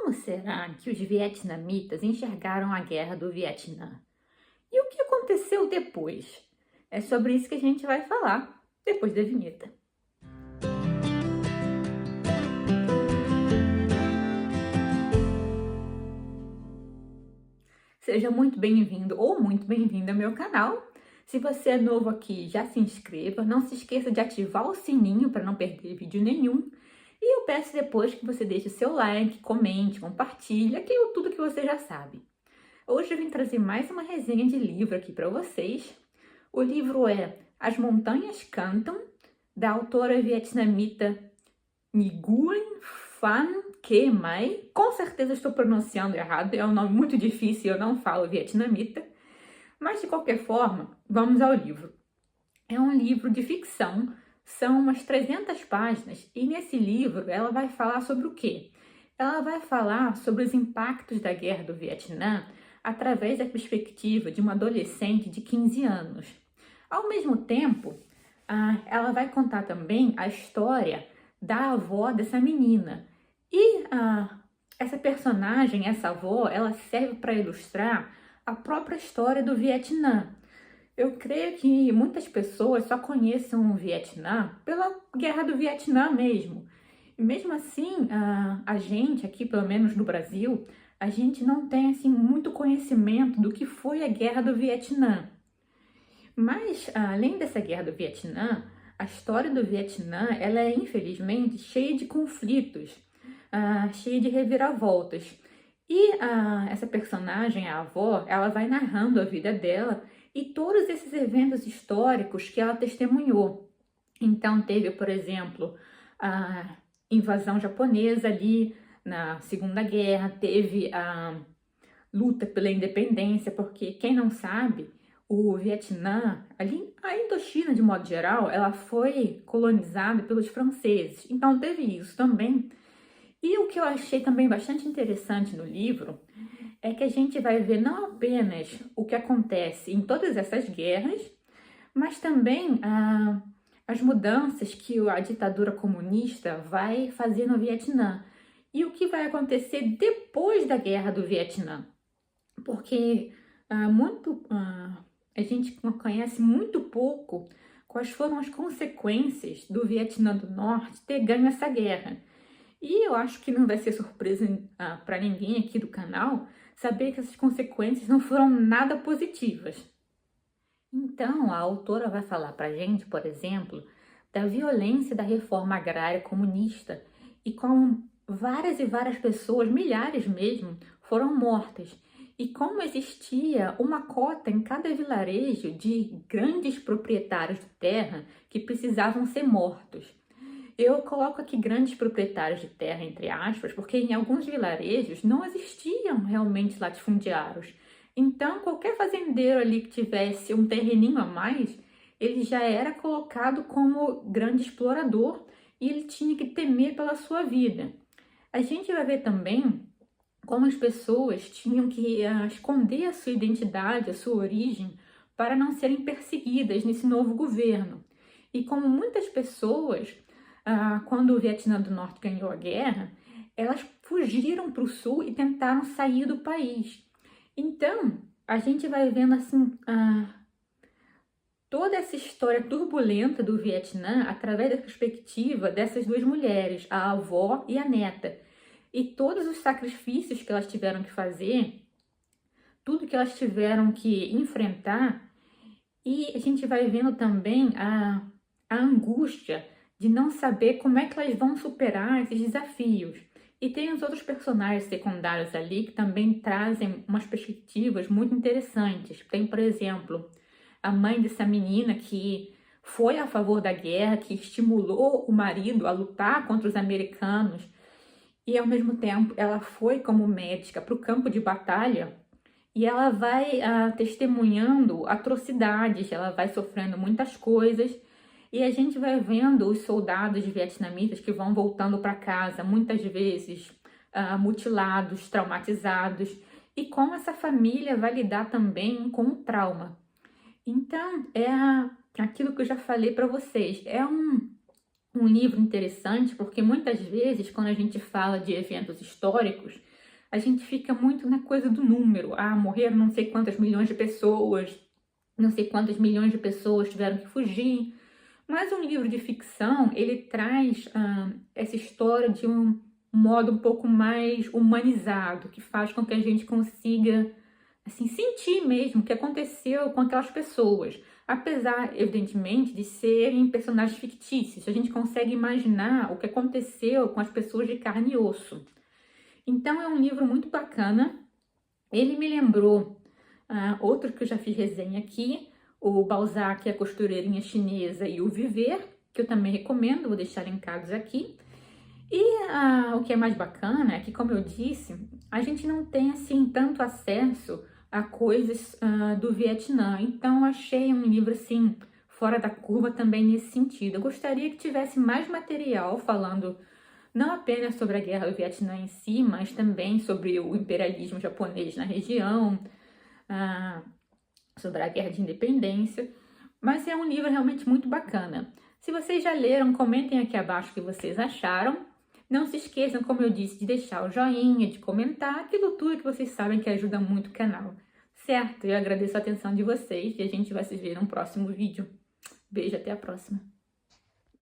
Como será que os vietnamitas enxergaram a Guerra do Vietnã? E o que aconteceu depois? É sobre isso que a gente vai falar depois da vinheta. Seja muito bem-vindo ou muito bem-vinda ao meu canal. Se você é novo aqui, já se inscreva. Não se esqueça de ativar o sininho para não perder vídeo nenhum. E eu peço depois que você deixe o seu like, comente, compartilhe, aquilo tudo que você já sabe. Hoje eu vim trazer mais uma resenha de livro aqui para vocês. O livro é As Montanhas Cantam, da autora vietnamita Nguyen Phan Que Mai. Com certeza estou pronunciando errado, é um nome muito difícil e eu não falo vietnamita. Mas de qualquer forma, vamos ao livro. É um livro de ficção, são umas 300 páginas e nesse livro ela vai falar sobre o quê? Ela vai falar sobre os impactos da Guerra do Vietnã através da perspectiva de uma adolescente de 15 anos. Ao mesmo tempo, ela vai contar também a história da avó dessa menina. E essa personagem, essa avó, ela serve para ilustrar a própria história do Vietnã. Eu creio que muitas pessoas só conhecem o Vietnã pela Guerra do Vietnã mesmo. E mesmo assim, a gente aqui, pelo menos no Brasil, a gente não tem assim muito conhecimento do que foi a Guerra do Vietnã. Mas, além dessa Guerra do Vietnã, a história do Vietnã, ela é infelizmente cheia de conflitos, cheia de reviravoltas. E essa personagem, a avó, ela vai narrando a vida dela e todos esses eventos históricos que ela testemunhou. Então teve, por exemplo, a invasão japonesa ali na Segunda Guerra, teve a luta pela independência, porque quem não sabe, o Vietnã, ali a Indochina de modo geral, ela foi colonizada pelos franceses. Então teve isso também. E o que eu achei também bastante interessante no livro é que a gente vai ver não apenas o que acontece em todas essas guerras, mas também as mudanças que a ditadura comunista vai fazer no Vietnã e o que vai acontecer depois da Guerra do Vietnã. Porque a gente conhece muito pouco quais foram as consequências do Vietnã do Norte ter ganho essa guerra. E eu acho que não vai ser surpresa para ninguém aqui do canal saber que essas consequências não foram nada positivas. Então, a autora vai falar para a gente, por exemplo, da violência da reforma agrária comunista e como várias e várias pessoas, milhares mesmo, foram mortas. E como existia uma cota em cada vilarejo de grandes proprietários de terra que precisavam ser mortos. Eu coloco aqui grandes proprietários de terra, entre aspas, porque em alguns vilarejos não existiam realmente latifundiários. Então, qualquer fazendeiro ali que tivesse um terreninho a mais, ele já era colocado como grande explorador e ele tinha que temer pela sua vida. A gente vai ver também como as pessoas tinham que esconder a sua identidade, a sua origem, para não serem perseguidas nesse novo governo. E como muitas pessoas quando o Vietnã do Norte ganhou a guerra, elas fugiram para o sul e tentaram sair do país. Então, a gente vai vendo assim toda essa história turbulenta do Vietnã através da perspectiva dessas duas mulheres, a avó e a neta. E todos os sacrifícios que elas tiveram que fazer, tudo que elas tiveram que enfrentar, e a gente vai vendo também a angústia de não saber como é que elas vão superar esses desafios. E tem os outros personagens secundários ali que também trazem umas perspectivas muito interessantes. Tem, por exemplo, a mãe dessa menina que foi a favor da guerra, que estimulou o marido a lutar contra os americanos e, ao mesmo tempo, ela foi como médica para o campo de batalha e ela vai testemunhando atrocidades, ela vai sofrendo muitas coisas. E a gente vai vendo os soldados vietnamitas que vão voltando para casa, muitas vezes mutilados, traumatizados, e como essa família vai lidar também com o trauma. Então, é aquilo que eu já falei para vocês, é um livro interessante, porque muitas vezes, quando a gente fala de eventos históricos, a gente fica muito na coisa do número. Ah, morreram não sei quantas milhões de pessoas, não sei quantas milhões de pessoas tiveram que fugir. Mas um livro de ficção, ele traz essa história de um modo um pouco mais humanizado, que faz com que a gente consiga assim, sentir mesmo o que aconteceu com aquelas pessoas. Apesar, evidentemente, de serem personagens fictícios, a gente consegue imaginar o que aconteceu com as pessoas de carne e osso. Então, é um livro muito bacana. Ele me lembrou outro que eu já fiz resenha aqui, o Balzac e a Costureirinha Chinesa e o Viver, que eu também recomendo, vou deixar linkados aqui. E o que é mais bacana é que, como eu disse, a gente não tem assim tanto acesso a coisas do Vietnã. Então, achei um livro assim fora da curva também nesse sentido. Eu gostaria que tivesse mais material falando não apenas sobre a guerra do Vietnã em si, mas também sobre o imperialismo japonês na região, sobre a guerra de independência. Mas é um livro realmente muito bacana. Se vocês já leram, comentem aqui abaixo o que vocês acharam. Não se esqueçam, como eu disse, de deixar o joinha, de comentar, aquilo tudo que vocês sabem que ajuda muito o canal. Certo? Eu agradeço a atenção de vocês e a gente vai se ver no próximo vídeo. Beijo, até a próxima.